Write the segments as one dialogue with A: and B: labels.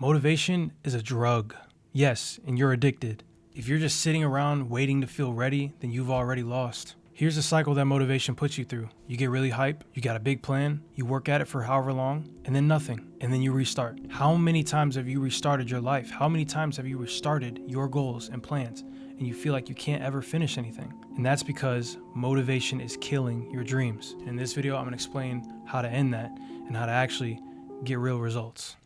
A: Motivation is a drug. Yes, and you're addicted. If you're just sitting around waiting to feel ready, then you've already lost. Here's the cycle that motivation puts you through. You get really hype, you got a big plan, you work at it for however long, and then nothing, and then you restart. How many times have you restarted your life? How many times have you restarted your goals and plans, and you feel like you can't ever finish anything? And that's because motivation is killing your dreams. In this video, I'm gonna explain how to end that and how to actually get real results.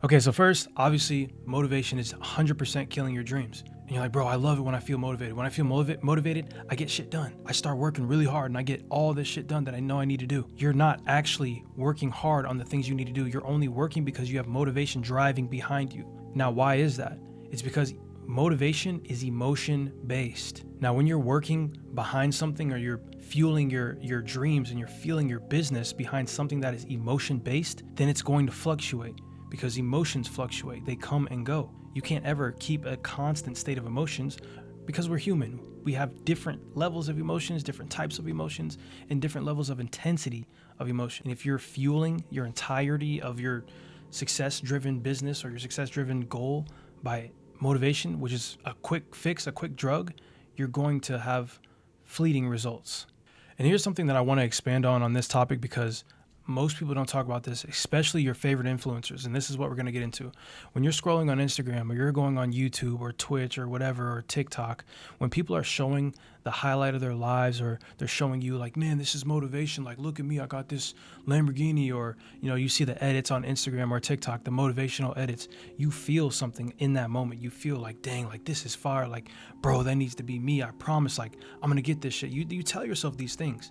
A: Okay, so first, obviously, motivation is 100% killing your dreams. And you're like, bro, I love it when I feel motivated. When I feel motivated, I get shit done. I start working really hard and I get all this shit done that I know I need to do. You're not actually working hard on the things you need to do. You're only working because you have motivation driving behind you. Now, why is that? It's because motivation is emotion based. Now, when you're working behind something or you're fueling your dreams and you're fueling your business behind something that is emotion based, then it's going to fluctuate. Because emotions fluctuate, they come and go. You can't ever keep a constant state of emotions because we're human. We have different levels of emotions, different types of emotions, and different levels of intensity of emotion. And if you're fueling your entirety of your success-driven business or your success-driven goal by motivation, which is a quick fix, a quick drug, you're going to have fleeting results. And here's something that I want to expand on this topic because most people don't talk about this, especially your favorite influencers. And this is what we're going to get into. When you're scrolling on Instagram or you're going on YouTube or Twitch or whatever, or TikTok, when people are showing the highlight of their lives or they're showing you like, man, this is motivation. Like, look at me, I got this Lamborghini, or, you see the edits on Instagram or TikTok, the motivational edits. You feel something in that moment. You feel like, dang, like this is fire. Like, bro, that needs to be me. I promise, like, I'm going to get this shit. You tell yourself these things.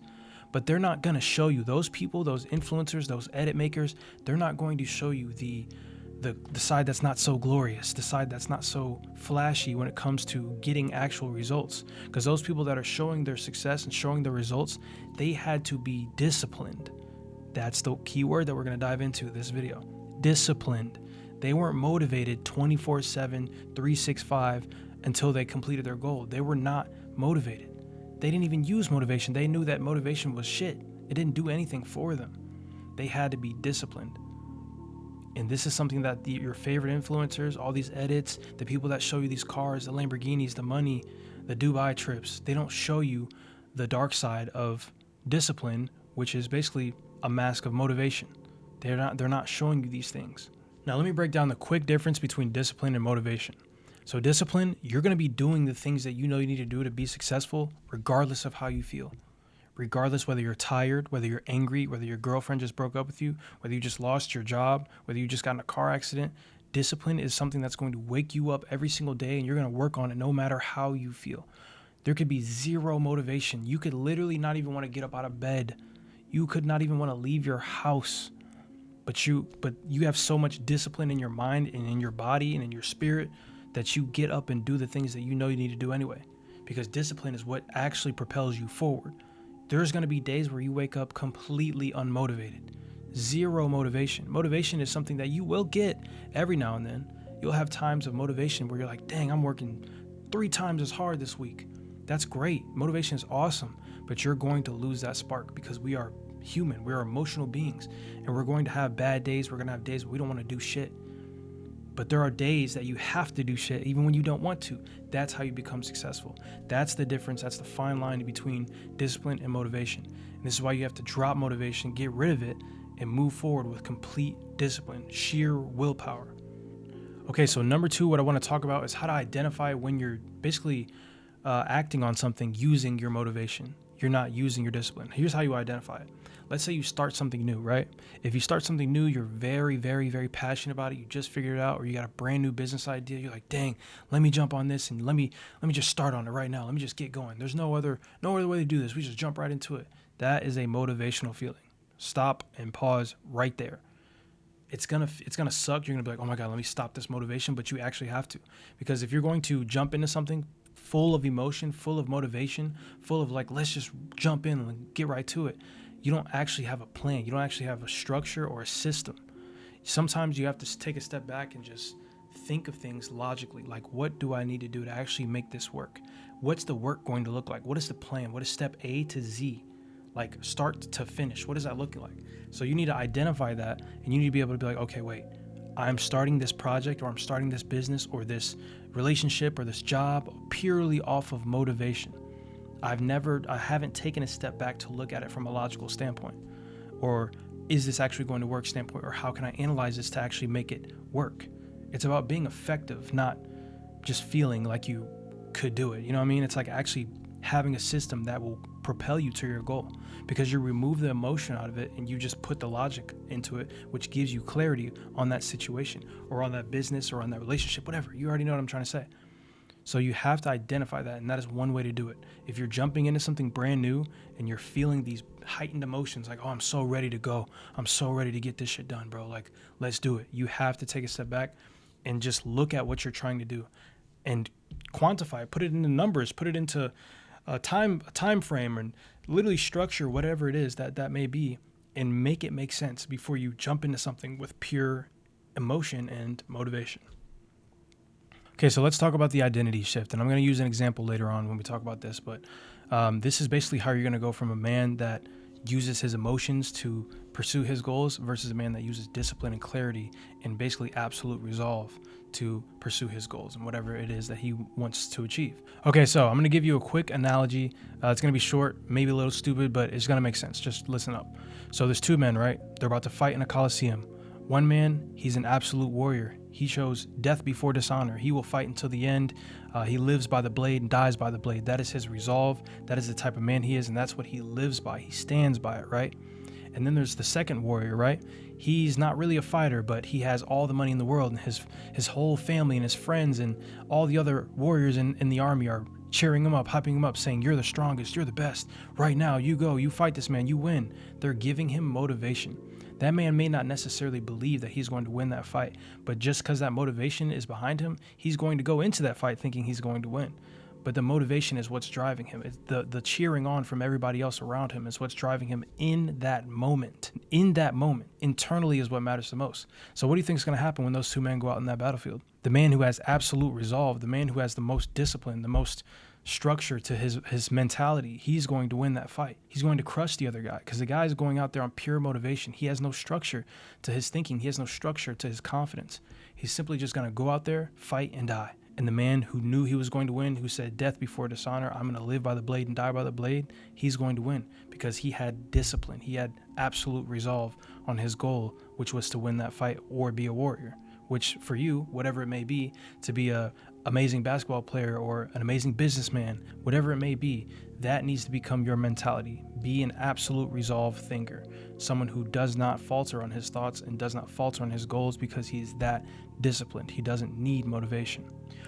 A: But they're not going to show you, those people, those influencers, those edit makers, they're not going to show you the side that's not so glorious, the side that's not so flashy when it comes to getting actual results. Because those people that are showing their success and showing the results, they had to be disciplined. That's the key word that we're going to dive into this video. Disciplined. They weren't motivated 24/7, 365 until they completed their goal. They were not motivated. They didn't even use motivation. They knew that motivation was shit. It didn't do anything for them. They had to be disciplined. And this is something that your favorite influencers, all these edits, the people that show you these cars, the Lamborghinis, the money, the Dubai trips, they don't show you the dark side of discipline, which is basically a mask of motivation. They're not showing you these things. Now let me break down the quick difference between discipline and motivation. So discipline, you're going to be doing the things that you know you need to do to be successful, regardless of how you feel. Regardless whether you're tired, whether you're angry, whether your girlfriend just broke up with you, whether you just lost your job, whether you just got in a car accident. Discipline is something that's going to wake you up every single day, and you're going to work on it no matter how you feel. There could be zero motivation. You could literally not even want to get up out of bed. You could not even want to leave your house. But you have so much discipline in your mind and in your body and in your spirit that you get up and do the things that you know you need to do anyway, because discipline is what actually propels you forward. There's going to be days where you wake up completely unmotivated, zero motivation. Motivation is something that you will get every now and then. You'll have times of motivation where you're like, dang, I'm working 3 times as hard this week. That's great. Motivation is awesome, but you're going to lose that spark because we are human. We're emotional beings, and we're going to have bad days. We're going to have days where we don't want to do shit. But there are days that you have to do shit even when you don't want to. That's how you become successful. That's the difference. That's the fine line between discipline and motivation. And this is why you have to drop motivation, get rid of it, and move forward with complete discipline, sheer willpower. Okay, so number 2, what I want to talk about is how to identify when you're basically acting on something using your motivation. You're not using your discipline. Here's how you identify it. Let's say you start something new, right? If you start something new, you're very, very, very passionate about it. You just figured it out, or you got a brand new business idea. You're like, dang, let me jump on this and let me just start on it right now. Let me just get going. There's no other way to do this. We just jump right into it. That is a motivational feeling. Stop and pause right there. It's gonna suck. You're gonna be like, oh my God, let me stop this motivation. But you actually have to, because if you're going to jump into something full of emotion, full of motivation, full of like, let's just jump in and get right to it, you don't actually have a plan. You don't actually have a structure or a system. Sometimes you have to take a step back and just think of things logically. Like, what do I need to do to actually make this work? What's the work going to look like? What is the plan? What is step A to Z? Like, start to finish. What is that looking like? So you need to identify that, and you need to be able to be like, okay, wait, I'm starting this project, or I'm starting this business, or this relationship, or this job purely off of motivation. I haven't taken a step back to look at it from a logical standpoint, or is this actually going to work standpoint, or how can I analyze this to actually make it work? It's about being effective, not just feeling like you could do it. You know what I mean? It's like actually having a system that will propel you to your goal, because you remove the emotion out of it and you just put the logic into it, which gives you clarity on that situation or on that business or on that relationship, whatever. You already know what I'm trying to say. So you have to identify that, and that is one way to do it. If you're jumping into something brand new and you're feeling these heightened emotions like, oh, I'm so ready to go, I'm so ready to get this shit done, bro, like, let's do it. You have to take a step back and just look at what you're trying to do and quantify it, put it into numbers, put it into a time frame, and literally structure whatever it is that may be, and make it make sense before you jump into something with pure emotion and motivation. Okay, so let's talk about the identity shift, and I'm going to use an example later on when we talk about this, but this is basically how you're going to go from a man that uses his emotions to pursue his goals versus a man that uses discipline and clarity and basically absolute resolve to pursue his goals and whatever it is that he wants to achieve. Okay, so I'm going to give you a quick analogy. It's going to be short, maybe a little stupid, but it's going to make sense. Just listen up. So there's two men, right? They're about to fight in a coliseum. One man, he's an absolute warrior. He chose death before dishonor. He will fight until the end. He lives by the blade and dies by the blade. That is his resolve. That is the type of man he is, and that's what he lives by. He stands by it, right? And then there's the second warrior, right? He's not really a fighter, but he has all the money in the world, and his whole family and his friends and all the other warriors in the army are cheering him up, hyping him up, saying, you're the strongest, you're the best. Right now, you go, you fight this man, you win. They're giving him motivation. That man may not necessarily believe that he's going to win that fight, but just because that motivation is behind him, he's going to go into that fight thinking he's going to win. But the motivation is what's driving him. It's the cheering on from everybody else around him is what's driving him in that moment. In that moment, internally is what matters the most. So what do you think is going to happen when those two men go out in that battlefield? The man who has absolute resolve, the man who has the most discipline, the most structure to his mentality, he's going to win that fight. He's going to crush the other guy because the guy is going out there on pure motivation. He has no structure to his thinking. He has no structure to his confidence. He's simply just going to go out there, fight, and die. And the man who knew he was going to win, who said death before dishonor, I'm going to live by the blade and die by the blade, he's going to win because he had discipline. He had absolute resolve on his goal, which was to win that fight or be a warrior, which for you, whatever it may be, to be a amazing basketball player or an amazing businessman, whatever it may be, that needs to become your mentality. Be an absolute resolve thinker, someone who does not falter on his thoughts and does not falter on his goals because he's that disciplined. He doesn't need motivation.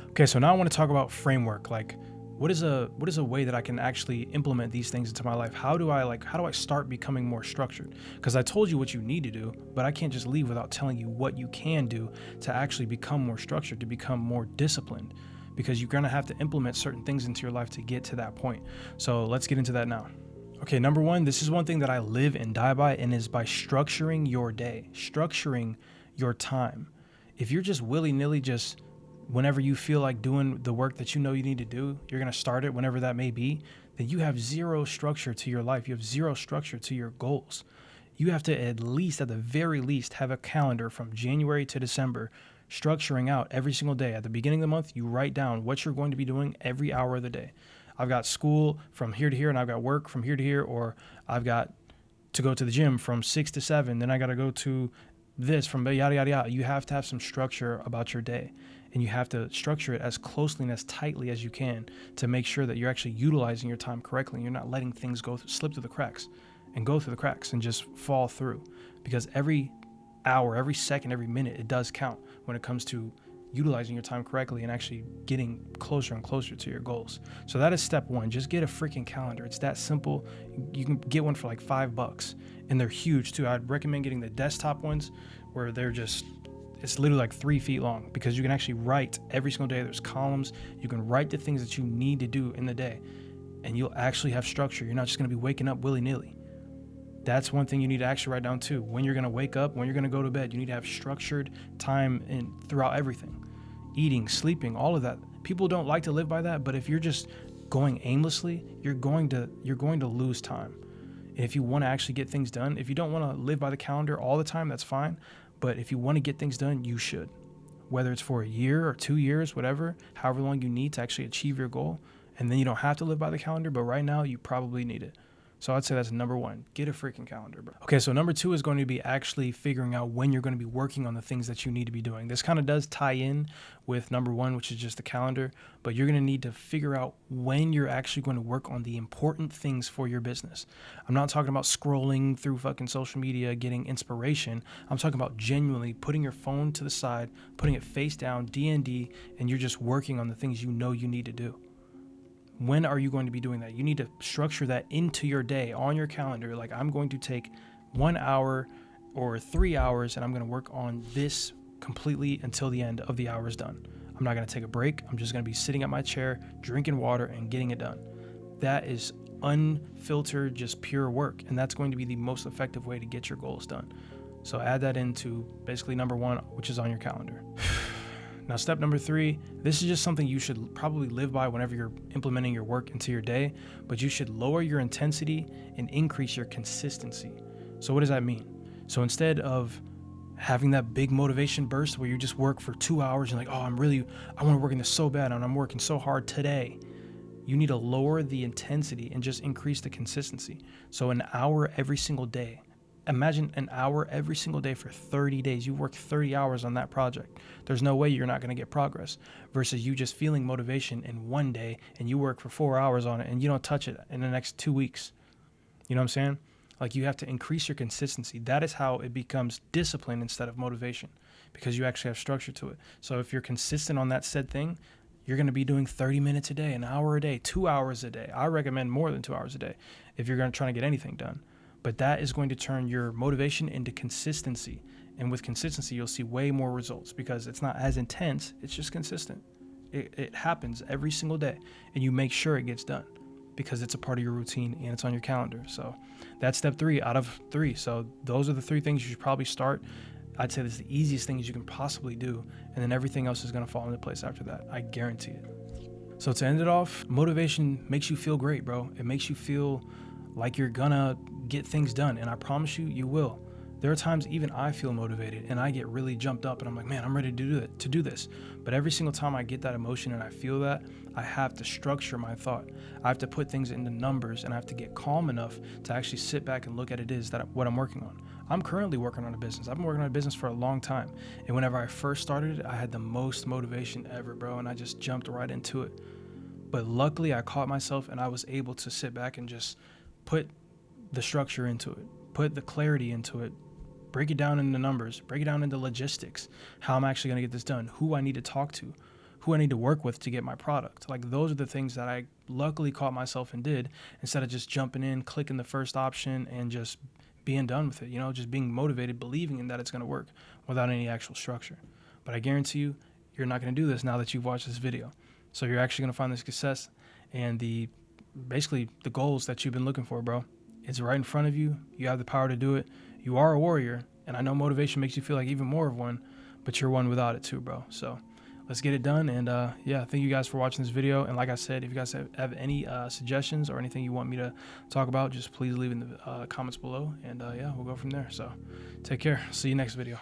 A: Okay, so now I want to talk about framework. Like, what is a way that I can actually implement these things into my life? How do I start becoming more structured? Because I told you what you need to do, but I can't just leave without telling you what you can do to actually become more structured, to become more disciplined, because you're going to have to implement certain things into your life to get to that point. So let's get into that now. Okay, number one, this is one thing that I live and die by, and is by structuring your day, structuring your time. If you're just willy-nilly, just whenever you feel like doing the work that you know you need to do, you're going to start it whenever that may be, then you have zero structure to your life. You have zero structure to your goals. You have to at the very least, have a calendar from January to December, structuring out every single day. At the beginning of the month, you write down what you're going to be doing every hour of the day. I've got school from here to here, and I've got work from here to here, or I've got to go to the gym from 6 to 7, then I got to go to this from yada, yada, yada. You have to have some structure about your day. And you have to structure it as closely and as tightly as you can to make sure that you're actually utilizing your time correctly. And you're not letting things slip through the cracks and just fall through. Because every hour, every second, every minute, it does count when it comes to utilizing your time correctly and actually getting closer and closer to your goals. So that is step one. Just get a freaking calendar. It's that simple. You can get one for like $5, and they're huge too. I'd recommend getting the desktop ones where it's literally like 3 feet long, because you can actually write every single day. There's columns. You can write the things that you need to do in the day, and you'll actually have structure. You're not just going to be waking up willy-nilly. That's one thing you need to actually write down too. When you're going to wake up, when you're going to go to bed, you need to have structured time throughout everything. eating, sleeping, all of that. People don't like to live by that, but if you're just going aimlessly, you're going to lose time. And if you want to actually get things done, if you don't want to live by the calendar all the time, that's fine. But if you want to get things done, you should. Whether it's for a year or 2 years, whatever, however long you need to actually achieve your goal. And then you don't have to live by the calendar, but right now you probably need it. So I'd say that's number one. Get a freaking calendar, bro. Okay, so number two is going to be actually figuring out when you're going to be working on the things that you need to be doing. This kind of does tie in with number one, which is just the calendar, but you're going to need to figure out when you're actually going to work on the important things for your business. I'm not talking about scrolling through fucking social media, getting inspiration. I'm talking about genuinely putting your phone to the side, putting it face down, D&D, and you're just working on the things you know you need to do. When are you going to be doing that? You need to structure that into your day on your calendar. Like, I'm going to take 1 hour or 3 hours and I'm going to work on this completely until the end of the hour is done. I'm not going to take a break. I'm just going to be sitting at my chair, drinking water and getting it done. That is unfiltered, just pure work. And that's going to be the most effective way to get your goals done. So add that into basically number one, which is on your calendar. Now, step number three, this is just something you should probably live by whenever you're implementing your work into your day, but you should lower your intensity and increase your consistency. So what does that mean? So instead of having that big motivation burst where you just work for 2 hours and like, oh, I want to work in this so bad and I'm working so hard today. You need to lower the intensity and just increase the consistency. So an hour every single day. Imagine an hour every single day for 30 days. You work 30 hours on that project. There's no way you're not going to get progress versus you just feeling motivation in one day and you work for 4 hours on it and you don't touch it in the next 2 weeks. You know what I'm saying? Like, you have to increase your consistency. That is how it becomes discipline instead of motivation, because you actually have structure to it. So if you're consistent on that said thing, you're going to be doing 30 minutes a day, an hour a day, 2 hours a day. I recommend more than 2 hours a day if you're going to try to get anything done. But that is going to turn your motivation into consistency. And with consistency, you'll see way more results because it's not as intense. It's just consistent. It happens every single day. And you make sure it gets done because it's a part of your routine and it's on your calendar. So that's step 3 out of 3. So those are the 3 things you should probably start. I'd say this is the easiest things you can possibly do. And then everything else is going to fall into place after that. I guarantee it. So to end it off, motivation makes you feel great, bro. It makes you feel like you're gonna get things done, and I promise you, you will. There are times even I feel motivated and I get really jumped up and I'm like, man, I'm ready to do this. But every single time I get that emotion and I feel that, I have to structure my thought. I have to put things into numbers and I have to get calm enough to actually sit back and look at what I'm working on. I'm currently working on a business. I've been working on a business for a long time. And whenever I first started it, I had the most motivation ever, bro. And I just jumped right into it. But luckily I caught myself and I was able to sit back and just put the structure into it, put the clarity into it, break it down into numbers, break it down into logistics, how I'm actually going to get this done, who I need to talk to, who I need to work with to get my product. Like, those are the things that I luckily caught myself and did instead of just jumping in, clicking the first option and just being done with it, you know, just being motivated, believing in that it's going to work without any actual structure. But I guarantee you, you're not going to do this now that you've watched this video. So you're actually going to find the success and basically the goals that you've been looking for, bro. It's right in front of you. You have the power to do it. You are a warrior. And I know motivation makes you feel like even more of one, but you're one without it too, bro. So let's get it done. And yeah, thank you guys for watching this video. And like I said, if you guys have any suggestions or anything you want me to talk about, just please leave in the comments below. And yeah, we'll go from there. So take care. See you next video.